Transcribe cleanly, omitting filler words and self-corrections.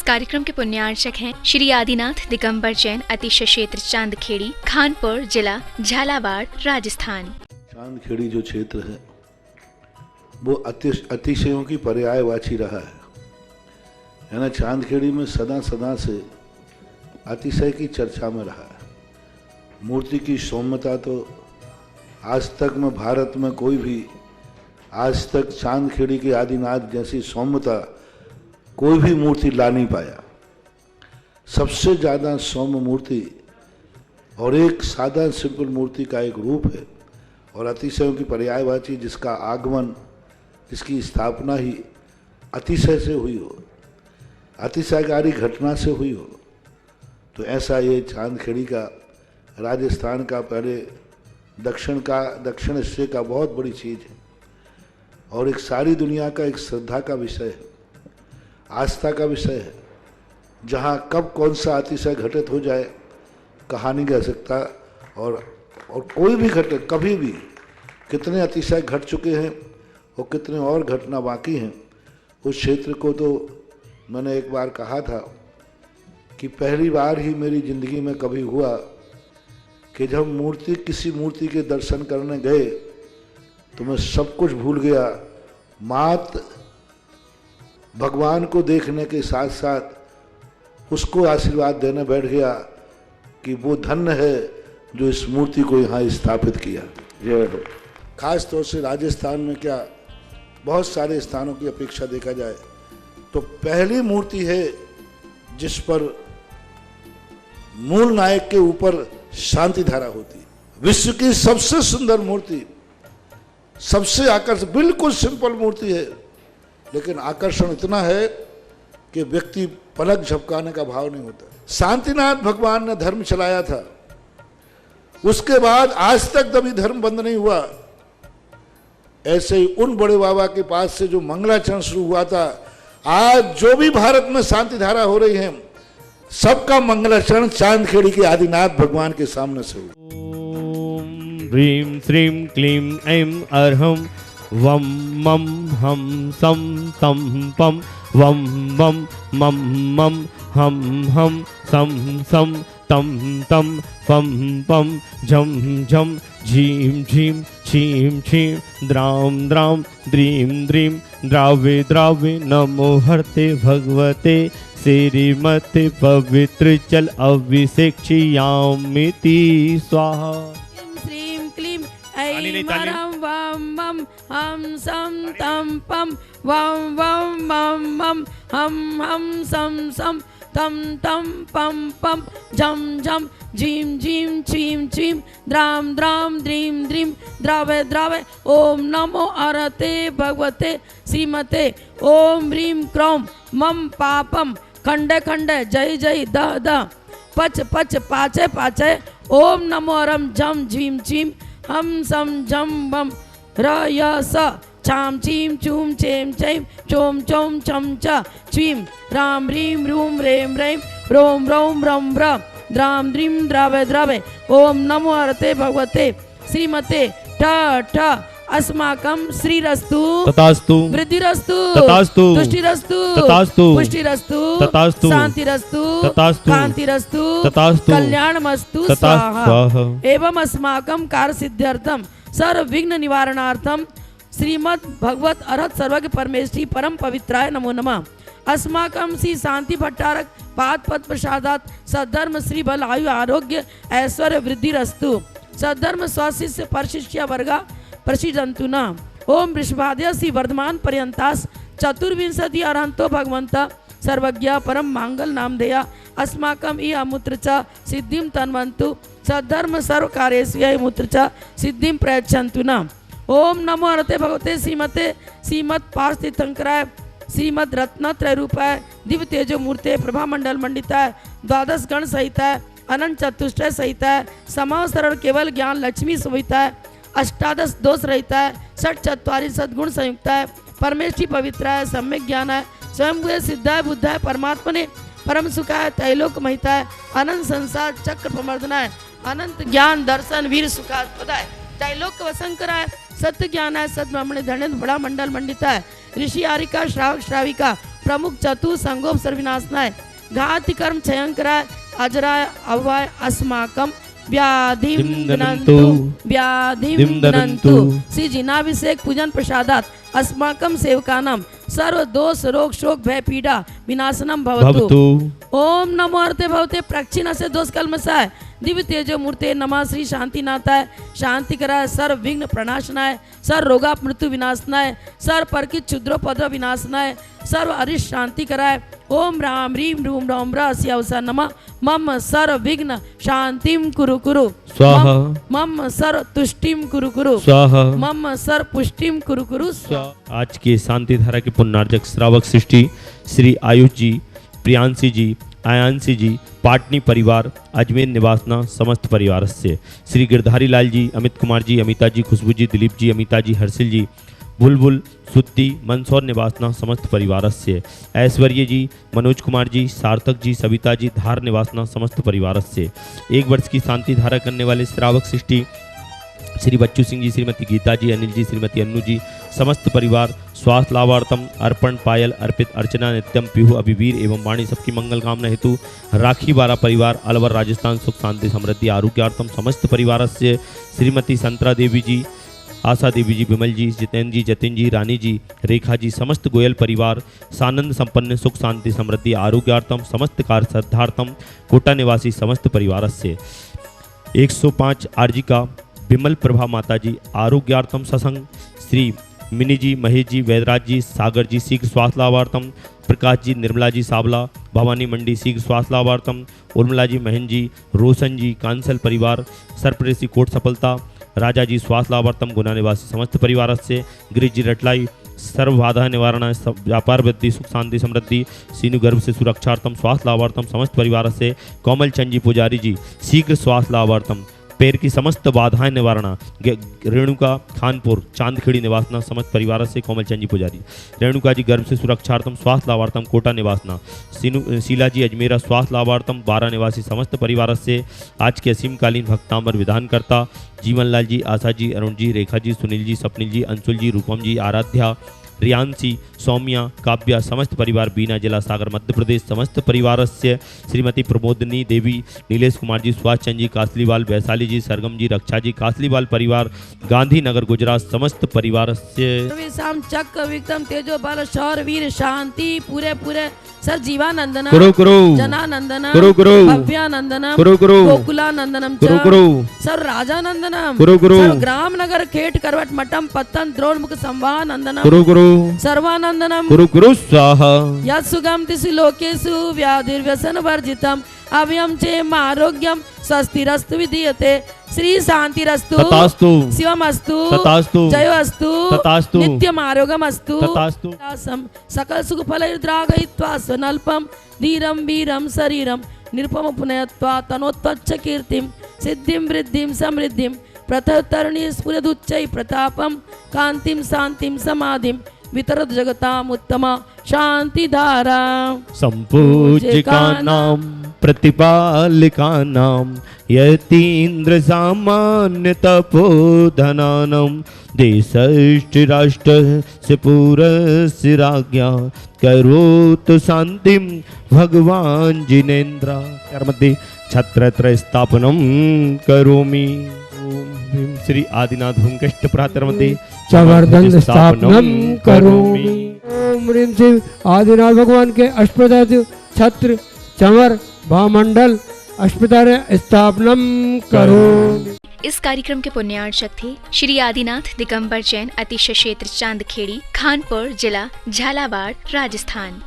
कार्यक्रम के पुण्यार्चक हैं श्री आदिनाथ दिगंबर जैन अतिशय क्षेत्र चांदखेड़ी, खानपुर जिला, झालावाड़, राजस्थान। चांदखेड़ी जो क्षेत्र है वो अतिशयों की पर्यायवाची रहा है ना। चांदखेड़ी में सदा सदा से अतिशय की चर्चा में रहा है। मूर्ति की सौम्यता तो आज तक में भारत में कोई भी आज तक चांदखेड़ी के आदिनाथ जैसी सौम्यता कोई भी मूर्ति ला नहीं पाया। सबसे ज़्यादा सौम्य मूर्ति और एक सादा सिंपल मूर्ति का एक रूप है और अतिशयों की पर्यायवाची जिसका आगमन, जिसकी स्थापना ही अतिशय से हुई हो, अतिशयकारी घटना से हुई हो, तो ऐसा ये चांदखेड़ी का राजस्थान का पहले दक्षिण हिस्से का बहुत बड़ी चीज़ है और एक सारी दुनिया का एक श्रद्धा का विषय है, आस्था का विषय है। जहाँ कब कौन सा अतिशय घटित हो जाए कहा नहीं जा सकता और कोई भी घटे कभी भी कितने अतिशय घट चुके हैं और कितने और घटना बाकी हैं। उस क्षेत्र को तो मैंने एक बार कहा था कि पहली बार ही मेरी ज़िंदगी में कभी हुआ कि जब किसी मूर्ति के दर्शन करने गए तो मैं सब कुछ भूल गया। मात भगवान को देखने के साथ साथ उसको आशीर्वाद देने बैठ गया कि वो धन्य है जो इस मूर्ति को यहाँ स्थापित किया। खास तौर से राजस्थान में क्या बहुत सारे स्थानों की अपेक्षा देखा जाए तो पहली मूर्ति है जिस पर मूल नायक के ऊपर शांति धारा होती है। विश्व की सबसे सुंदर मूर्ति, सबसे आकर्षक, बिल्कुल सिंपल मूर्ति है लेकिन आकर्षण इतना है कि व्यक्ति पलक झपकाने का भाव नहीं होता। शांतिनाथ भगवान ने धर्म चलाया था, उसके बाद आज तक कभी धर्म बंद नहीं हुआ। ऐसे ही उन बड़े बाबा के पास से जो मंगलाचरण शुरू हुआ था, आज जो भी भारत में शांति धारा हो रही है सबका मंगलाचरण चांदखेड़ी के आदिनाथ भगवान के सामने से हुआ। ओम ह्रीं श्रीं क्लीं ऐं अर्हं वम मम हम सम तम पम वम वम मम मम हम सम सम तम तम पम पम झम झम झीं झीं छीं छीं द्रां द्रां द्रीं द्रीं द्रावे द्रावे नमो हरते भगवते श्रीमते पवित्र जल अभिषेक्ष्यामिति स्वाहा। श्रीं क्लीं ऐं मरं वं मं हम सं तं पं वं वं मं मं हम सं सं तं तं पं पं झं झं झीं झीं छीं छीं द्रां द्रां द्रीं द्रीं द्रावे द्रावे ओम नमो हरते भगवते श्रीमते ओम ह्रीं क्रौं मम पापम खंडे खंडे जय जय दह दह पच पच पाचे पाचे ओम नमो रम झम झीम छीम हम सम झम बम र य स छाम छीम छूम छेम छेम चोम चोम छम च छीम राम ह्रीं रूम रेम रेम रोम रोम रम र द्राम द्रीम द्रावे द्रावे ओम नमो हरते भगवते श्रीमते ठ ठ अस्माकं श्रीरस्तु तथास्तु वृद्धिरस्तु तथास्तु तुष्टिरस्तु तथास्तु पुष्टिरस्तु तथास्तु शांतिरस्तु तथास्तु कांतिरस्तु तथास्तु कल्याणमस्तु स्वाहा। एवं अस्माकं कार्य सिद्ध्यर्थम सर्व विघ्न निवारणार्थम श्रीमद् भगवत अरहत सर्वज्ञ परमेष्ठी परम पवित्राय नमो नमः। अस्माकं श्री शांति भट्टारक पाद पद प्रसादात सद्धर्म श्री बल आयु आरोग्य ऐश्वर्य वृद्धिरस्तु सद्धर्म स्वशिष्य परशिष्य वर्गा प्रसिद्धंतु न। ओम वृषभाद्य श्री वर्धमान पर्यंतास चतुर्विंशति अरहंतो भगवंत सर्वज्ञ परम मांगल नामधेया अस्माकं ई अमूत्र च सिद्धिं तन्वन्तु सद्धर्म सर्व कार्येषु मूत्र च सिद्धिं प्रयच्छन्तु न। ओम नमो हरते भगवते श्रीमते श्रीमत् पार्थितंकराय श्रीमद् रत्नत्रय रूपाय दिव्य तेजो मूर्ते प्रभा मंडल मंडिताय द्वादश गण सहिताय अनंत चतुष्टय सहिताय समाव सरल केवल ज्ञान लक्ष्मी सुविताय अष्टादश दोष रहता है षट चत्वारी सद्गुण संयुक्त है परमेष्ठी पवित्र है सम्यक ज्ञान है स्वयं सिद्धाय बुद्ध है परमात्मा ने परम सुखा है तैलोक महिता है अनंत संसार चक्र प्रमर्दना है अनंत ज्ञान दर्शन वीर सुखास्पद है तैलोक वसंकर है सत्य ज्ञान है सद ब्रह्मण धन्य बड़ा मंडल मंडिता है ऋषि आरिका श्रावक श्राविका प्रमुख चतु संगोप सर्विनाशनाय घाति कर्म क्षयंकराय अजराय अव्वाय अस्माकम व्याधिम दनंतु व्याधिम दनंतु। श्री जिनाभिषेक पूजन प्रसादात अस्माकं सेवकानां सर्व दोष रोग शोक भय पीड़ा विनाशनम भवतु। ओम नमो अर्थे भवते प्रक्षिण से दोष कलमसाय दिव्य तेजो मूर्ते नमः श्री शांतिनाथाय शांति कराय सर्व विघ्न प्रणाशनाय सर्व रोगा मृत्यु विनाशनाय सर्व परकित क्षुद्रोपद्रव विनाशनाय सर्व अरिष्ट शांति कराय। ओम राम ह्रीम रूम राम रास्य अवसा नमः मम सर्व विघ्न शांतिम कुरु कुरु स्वाहा। मम सर्व तुष्टिम कुरु कुरु स्वाहा। मम सर्व पुष्टिम कुरु कुरु स्वाहा। आज के शांति धारा के पुण्यार्जक श्रावक सृष्टि श्री आयुष जी, प्रियांशी जी, आयांशी जी, पाटनी परिवार, अजमेर निवासना समस्त परिवार से श्री गिरधारी लाल जी, अमित कुमार जी, अमिता जी, खुशबू जी, दिलीप जी, अमिता जी, हर्षिल जी, बुलबुल, सुद्दी, मंदसौर निवासना समस्त परिवार से ऐश्वर्य जी, मनोज कुमार जी, सार्थक जी, सविता जी, धार निवासना समस्त परिवार से 1 वर्ष की शांति धारा करने वाले श्रावक सृष्टि श्री बच्चू सिंह जी, श्रीमती गीता जी, अनिल जी, श्रीमती अन्नू जी, समस्त परिवार स्वास्थ्य लाभार्थम अर्पण पायल अर्पित अर्चना नित्यम पीहू अभिवीर एवं वाणी सबकी मंगल कामना हेतु राखी बारा परिवार अलवर राजस्थान सुख शांति समृद्धि आरोग्यार्थम समस्त परिवार से श्रीमती संतरा देवी जी, आशा देवी जी, विमल जी, जितेंद्र जी, जतिन जी, रानी जी, रेखा जी, समस्त गोयल परिवार सानंद संपन्न सुख शांति समृद्धि आरोग्यार्थम समस्त कार्य श्रद्धार्थम कोटा निवासी समस्त परिवार से 105 आरजी का विमल प्रभा माता जी आरोग्यार्थम सत्संग श्री मिनी जी, महेश जी, वैदराज जी, सागर जी शीघ्र स्वास्थ्य लाभार्थम प्रकाश जी, निर्मला जी, सावला भवानी मंडी शीघ्र स्वास्थ्य लाभार्थम उर्मिला जी, महेंद्र जी, रोशन जी, कांसल परिवार सरप्रेसी कोट सफलता राजा जी स्वास्थ्य लाभार्थम गुना निवासी समस्त परिवार से गिरीश जी रटलाई सर्व बाधा निवारण व्यापार वृद्धि सुख शांति समृद्धि सीनु गर्भ से सुरक्षार्थम स्वास्थ्य लाभार्थम समस्त परिवार से कोमल चंद जी पुजारी जी शीघ्र स्वास्थ्य लाभार्थम पैर की समस्त बाधाएं निवारणा रेणुका खानपुर चांदखेड़ी निवासना समस्त परिवार से कोमल चंद जी पुजारी रेणुका जी गर्भ से सुरक्षार्थम स्वास्थ्य लाभार्थम कोटा निवासना शीला जी अजमेरा स्वास्थ्य लाभार्थम 12 निवासी समस्त परिवार से आज के असीमकालीन भक्तांबर विधानकर्ता जीवन लाल जी, आशा जी, अरुण जी, रेखा जी, सुनील जी, सपनिल जी, अंशुल जी, रूपम जी, आराध्या, रियांशी, सौम्या, काव्या समस्त परिवार बीना जिला सागर मध्य प्रदेश समस्त परिवार से श्रीमती प्रमोदनी देवी, नीलेश कुमार जी, सुभाष चंद जी, कासलीवाल, वैशाली जी, सरगम जी, रक्षा जी, कासलीवाल परिवार गांधीनगर गुजरात समस्त परिवार से शाम चक्र विक्रम तेजो बल शौर वीर शांति पूरे पूरे सर जीवानंदन करो करो जनानंदन करो करो भव्यानंदन करो करो गोकुलानंदनम करो करो सर राजानंदनम करो करो सर ग्राम नगर खेट करवट मठम पत्तन द्रोणमुख संवानंदनम करो करो सर्वानंदनम करो करो स्वाहा यत् सुगम तिसु लोकेषु व्याधिर्व्यसन वर्जितम अभयम चेम आरोग्यम स्वस्तिरस्तु विधीयते श्री शांतिरस्तु तथास्तु शिवमस्तु तथास्तु जयोस्तु तथास्तु नित्यम आरोग्यमस्तु तथास्तु सकल सुख फलैर्द्रागयित्वा स्वनल्पम धीरम वीरम शरीरम निरुपम पुनयत्वा तनोत्तच्च कीर्तिम सिद्धिम वृद्धिम समृद्धिम प्रथतरणी स्फुरदुच्चै प्रतापम कांतिम शांतिम समाधिम वितरत जगताम उत्तम शांति धारा संपूज्यका नाम प्रतिपालिका नाम यतीन्द्र सामान्य तपोधनानम देशष्टि राष्ट्र से पूरस्य राज्ञा करोतु शांतिम भगवान जिनेन्द्र कर्मदे छत्रत्र स्थापनम करोमि ओम श्री आदिनाथ भूमकष्ट प्रातर्मते चवर्दन स्थापनम करोमि। ओम ह्रीं श्री आदिनाथ भगवान के अष्टपद छत्र चमर भामंडल अस्पताल स्थापनम करोमि। इस कार्यक्रम के पुण्यार्चक थे श्री आदिनाथ दिगंबर जैन अतिशय क्षेत्र चांदखेड़ी खानपुर जिला झालावाड़ राजस्थान।